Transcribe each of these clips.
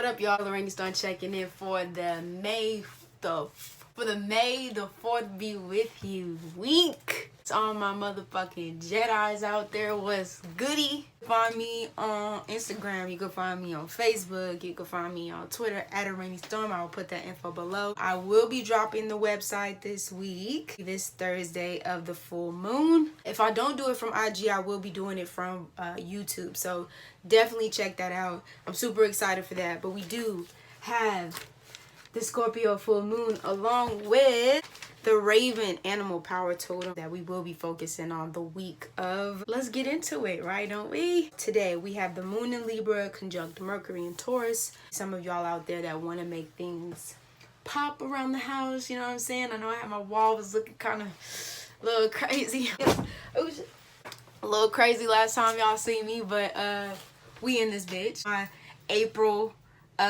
up, y'all? Araneaestorm checking in for the May the 4th be with you week. It's all my motherfucking Jedis out there. What's goody? Find me on Instagram. You can find me on Facebook. You can find me on Twitter at Araneaestorm. I will put that info below. I will be dropping the website this week, this Thursday of the full moon. If I don't do it from IG, I will be doing it from YouTube. So definitely check that out. I'm super excited for that. But we do have the Scorpio full moon along with the Raven animal power totem that we will be focusing on the week of. Let's get into it, right? Don't we? Today we have the moon in Libra conjunct Mercury in Taurus. Some of y'all out there that want to make things pop around the house, you know what I'm saying? I know I had my walls looking kind of a little crazy. It was a little crazy last time y'all see me, but we in this bitch. My April,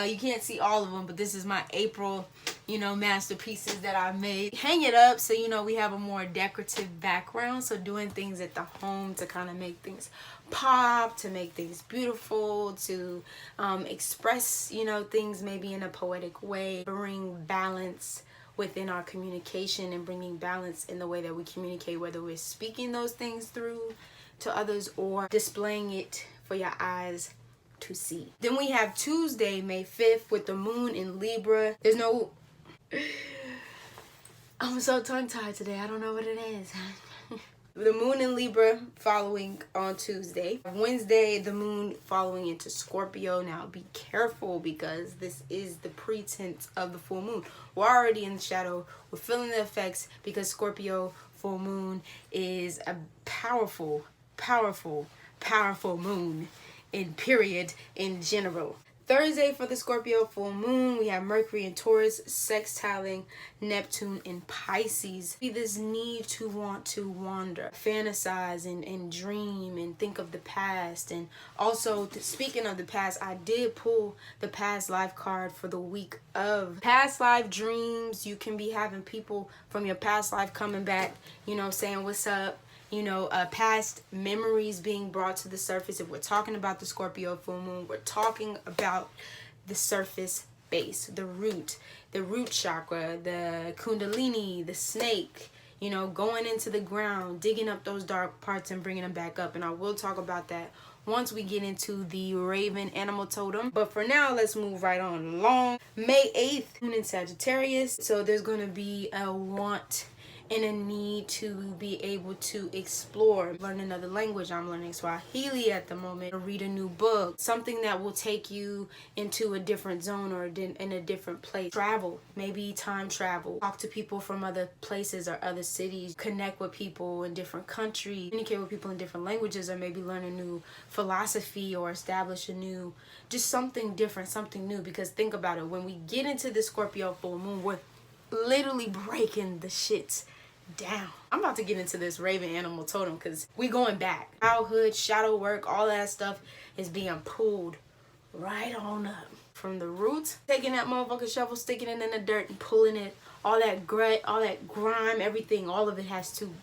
you can't see all of them, but this is my April, masterpieces that I made. Hang it up so, we have a more decorative background. So doing things at the home to kind of make things pop, to make things beautiful, to express, things maybe in a poetic way, bring balance within our communication and bringing balance in the way that we communicate, whether we're speaking those things through to others or displaying it for your eyes to see. Then we have Tuesday, May 5th with the moon in Libra. There's no... I'm so tongue-tied today. I don't know what it is. The moon in Libra following on Tuesday. Wednesday, the moon following into Scorpio. Now be careful because this is the pretense of the full moon. We're already in the shadow. We're feeling the effects because Scorpio full moon is a powerful moon in general. Thursday for the Scorpio full moon, we have Mercury in Taurus sextiling Neptune in Pisces. See this need to want to wander, fantasize and dream and think of the past. And also, speaking of the past, I did pull the past life card for the week of past life dreams. You can be having people from your past life coming back, saying what's up. Past memories being brought to the surface. If we're talking about the Scorpio full moon, we're talking about the surface base, the root chakra, the kundalini, the snake, going into the ground, digging up those dark parts and bringing them back up. And I will talk about that once we get into the Raven animal totem. But for now, let's move right on along. May 8th, moon in Sagittarius. So there's going to be a want and a need to be able to explore, learn another language. I'm learning Swahili at the moment, or read a new book, something that will take you into a different zone or in a different place. Travel, maybe time travel, talk to people from other places or other cities, connect with people in different countries, communicate with people in different languages, or maybe learn a new philosophy or establish a new, just something different, something new. Because think about it, when we get into the Scorpio full moon, we're literally breaking the shits down. I'm about to get into this Raven animal totem because we going back. Childhood, shadow work, all that stuff is being pulled right on up from the roots. Taking that motherfucking shovel, sticking it in the dirt and pulling it. All that grit, all that grime, everything, all of it has to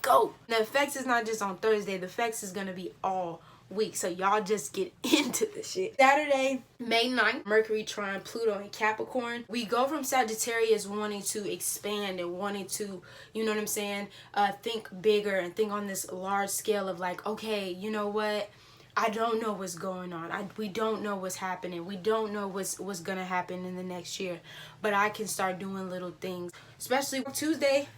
go. The effects is not just on Thursday. The effects is going to be all week. So y'all just get into the shit. Saturday, May 9th, Mercury trine Pluto in Capricorn. We go from Sagittarius wanting to expand and wanting to, think bigger and think on this large scale of like, okay, you know what? I don't know what's going on. We don't know what's happening. We don't know what's going to happen in the next year. But I can start doing little things. Especially Tuesday,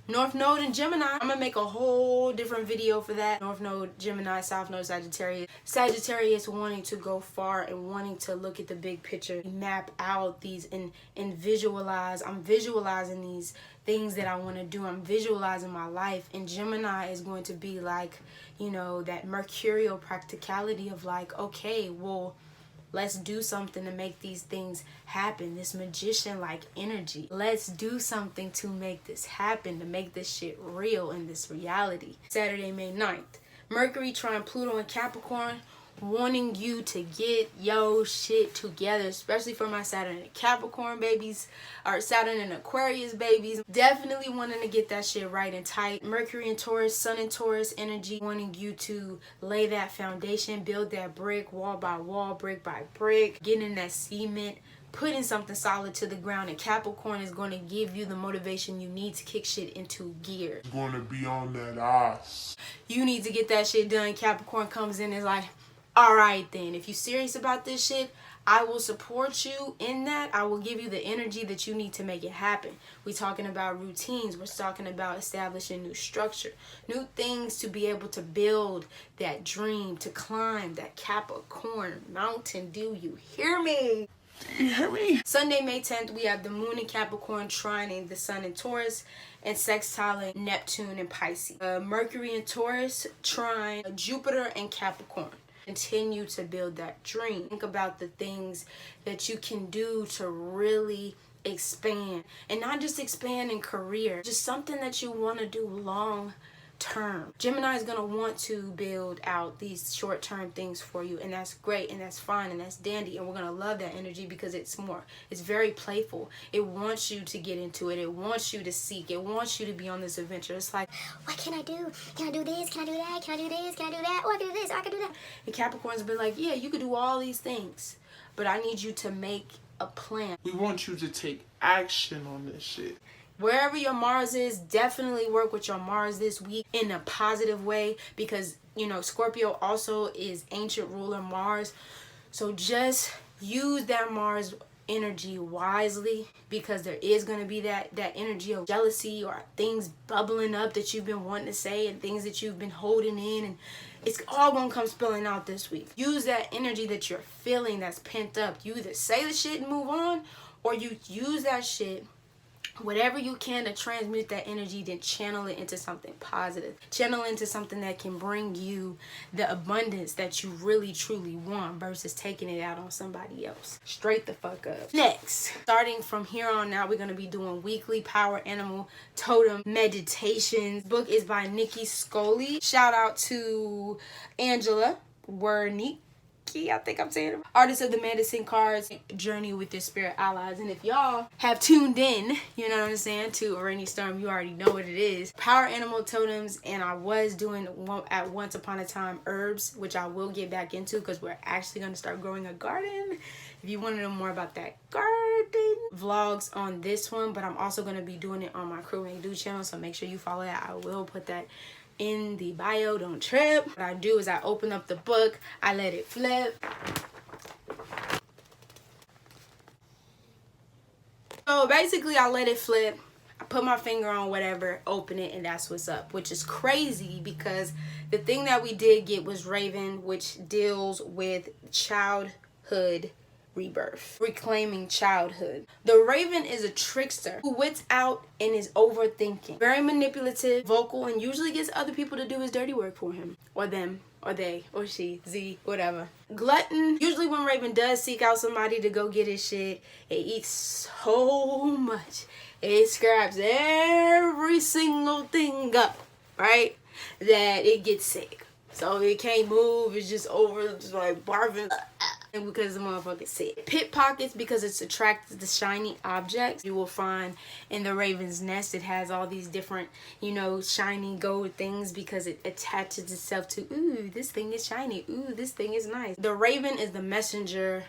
North Node in Gemini. I'm going to make a whole different video for that. North Node, Gemini, South Node, Sagittarius. Sagittarius wanting to go far and wanting to look at the big picture. Map out these and visualize. I'm visualizing these things that I want to do. I'm visualizing my life. And Gemini is going to be like, that mercurial practicality of like, okay, well, let's do something to make these things happen. This magician-like energy. Let's do something to make this happen, to make this shit real in this reality. Saturday, May 9th. Mercury trine Pluto in Capricorn, wanting you to get your shit together, especially for my Saturn and Capricorn babies, or Saturn and Aquarius babies. Definitely wanting to get that shit right and tight. Mercury and Taurus, Sun and Taurus energy, wanting you to lay that foundation, build that brick, wall by wall, brick by brick, getting in that cement, putting something solid to the ground. And Capricorn is going to give you the motivation you need to kick shit into gear. It's going to be on that ass. You need to get that shit done. Capricorn comes in and is like, all right then, if you're serious about this shit, I will support you in that. I will give you the energy that you need to make it happen. We're talking about routines. We're talking about establishing new structure, new things to be able to build that dream, to climb that Capricorn mountain. Do you hear me? You hear me? Sunday, May 10th, we have the moon in Capricorn trining the sun in Taurus and sextiling Neptune in Pisces. Mercury in Taurus trine Jupiter and Capricorn. Continue to build that dream. Think about the things that you can do to really expand, and not just expand in career, just something that you want to do long term. Gemini is going to want to build out these short-term things for you, and that's great, and that's fine, and that's dandy, and we're going to love that energy because it's very playful. It wants you to get into it. It wants you to seek. It wants you to be on this adventure. It's like, what can I do? Can I do this? Can I do that? Can I do this? Can I do that? Oh, I can do this. I can do that. and Capricorn's been like, yeah, you could do all these things, but I need you to make a plan. We want you to take action on this shit. Wherever your Mars is, definitely work with your Mars this week in a positive way, because, you know, Scorpio also is ancient ruler Mars. So just use that Mars energy wisely, because there is going to be that energy of jealousy or things bubbling up that you've been wanting to say and things that you've been holding in, and it's all going to come spilling out this week. Use that energy that you're feeling that's pent up. You either say the shit and move on, or you use that shit, whatever you can, to transmute that energy, then channel it into something positive. Channel into something that can bring you the abundance that you really truly want, versus taking it out on somebody else. Straight the fuck up. Next, starting from here on out, we're going to be doing weekly power animal totem meditations. Book is by Nikki Scully. Shout out to Angela Wernick, I think I'm saying it. Artist of the Medicine Cards, Journey with Your Spirit Allies. And if y'all have tuned in, you know what I'm saying, to Araneaestorm, you already know what it is. Power animal totems, and I was doing at once upon a time herbs, which I will get back into because we're actually going to start growing a garden. If you want to know more about that garden, vlogs on this one, but I'm also going to be doing it on my Crew and Do channel, so make sure you follow that. I will put that in the bio, don't trip. What I do is I open up the book, I let it flip. So basically I let it flip, I put my finger on whatever, open it, and that's what's up, which is crazy because the thing that we did get was Raven, which deals with childhood rebirth, reclaiming childhood. The Raven is a trickster who wits out and is overthinking, very manipulative, vocal, and usually gets other people to do his dirty work for him, or them, or they, or she, Z, whatever. Glutton, usually when Raven does seek out somebody to go get his shit, it eats so much, it scraps every single thing up, right, that it gets sick. So it can't move, it's just over, just like barfing. And because the motherfucker sick. Pickpockets, because it's attracted to shiny objects. You will find in the Raven's nest, it has all these different, you know, shiny gold things because it attaches itself to, ooh, this thing is shiny. Ooh, this thing is nice. The Raven is the messenger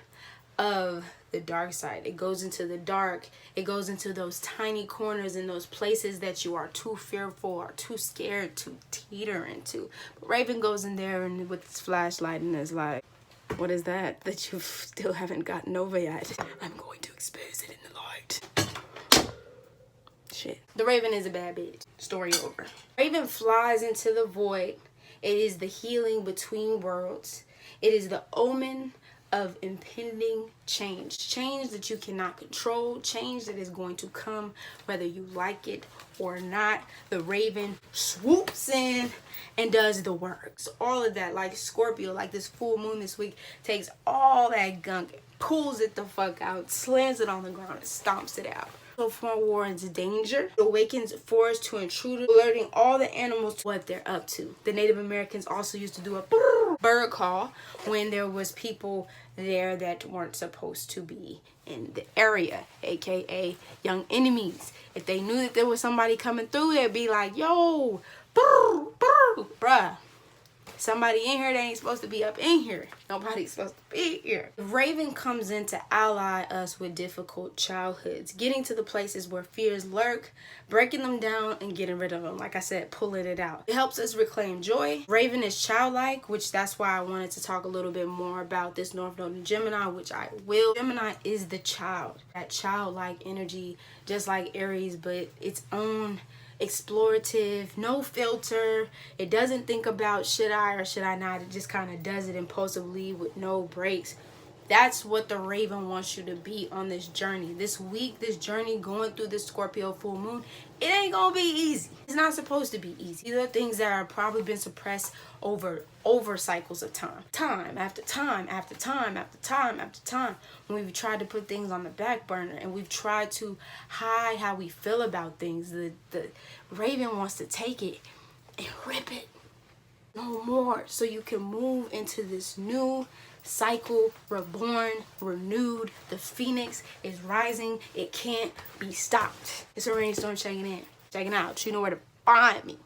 of the dark side. It goes into the dark. It goes into those tiny corners and those places that you are too fearful or too scared to teeter into. But Raven goes in there and with his flashlight and is like, what is that you still haven't gotten over yet? I'm going to expose it in the light. Shit. The Raven is a bad bitch. Story over. Raven flies into the void. It is the healing between worlds. It is the omen of impending change. Change that you cannot control. Change that is going to come whether you like it or not. The Raven swoops in and does the work. So all of that, like Scorpio, like this full moon this week, takes all that gunk, pulls it the fuck out, slams it on the ground, and stomps it out. So forewarns danger, awakens forest to intruder, alerting all the animals to what they're up to. The Native Americans also used to do a bird call when there was people there that weren't supposed to be in the area, aka young enemies. If they knew that there was somebody coming through, they'd be like, yo, bruh, somebody in here that ain't supposed to be up in here. Nobody's supposed to be here. The Raven comes in to ally us with difficult childhoods, getting to the places where fears lurk, breaking them down and getting rid of them. Like I said, pulling it out. It helps us reclaim joy. Raven is childlike, which that's why I wanted to talk a little bit more about this North Node in Gemini, which I will. Gemini is the child, that childlike energy, just like Aries, but its own explorative, no filter. It doesn't think about should I or should I not. It just kind of does it impulsively with no breaks. That's what the Raven wants you to be on this journey. This week, this journey going through this Scorpio full moon, it ain't gonna be easy. It's not supposed to be easy. These are things that are probably been suppressed over cycles of time. Time after time after time after time after time. When we've tried to put things on the back burner and we've tried to hide how we feel about things. The Raven wants to take it and rip it no more, so you can move into this new cycle, reborn, renewed. The phoenix is rising. It can't be stopped. It's Araneaestorm checking in. Checking out. You know where to find me.